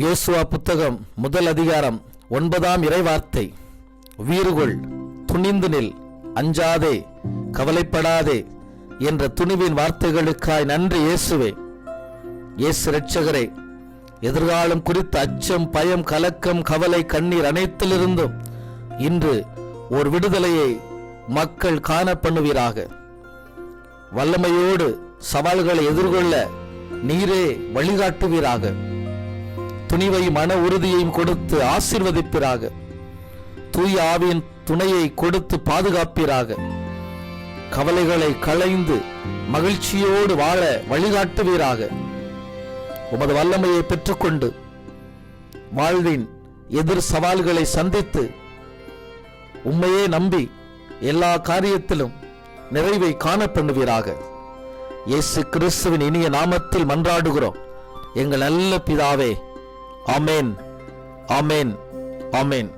யோசுவா புத்தகம் 1 அதிகாரம் 9 இறைவார்த்தை. வீறுகொள், துணிந்து நில், அஞ்சாதே, கவலைப்படாதே என்ற துணிவின் வார்த்தைகளுக்காய் நன்றி இயேசுவே. இயேசு இரட்சகரே, எதிர்காலம் குறித்த அச்சம், பயம், கலக்கம், கவலை, கண்ணீர் அனைத்திலிருந்தும் இன்று ஒரு விடுதலையை மக்கள் காண பண்ணுவீராக. வல்லமையோடு சவால்களை எதிர்கொள்ள நீரே வழிகாட்டுவீராக. துணிவை மன உறுதியையும் கொடுத்து ஆசீர்வதிப்பீராக. தூய ஆவியின் துணையை கொடுத்து பாதுகாப்பீராக. கவலைகளை களைந்து மகிழ்ச்சியோடு வாழ வழிகாட்டுவீராக. உமது வல்லமையை பெற்றுக்கொண்டு வாழ்வின் எதிர் சவால்களை சந்தித்து உம்மையே நம்பி எல்லா காரியத்திலும் நிறைவை காண பண்ணுவீராக. இயேசு கிறிஸ்துவின் இனிய நாமத்தில் மன்றாடுகிறோம் எங்கள் நல்ல பிதாவே. ஆமென், ஆமென், ஆமென்.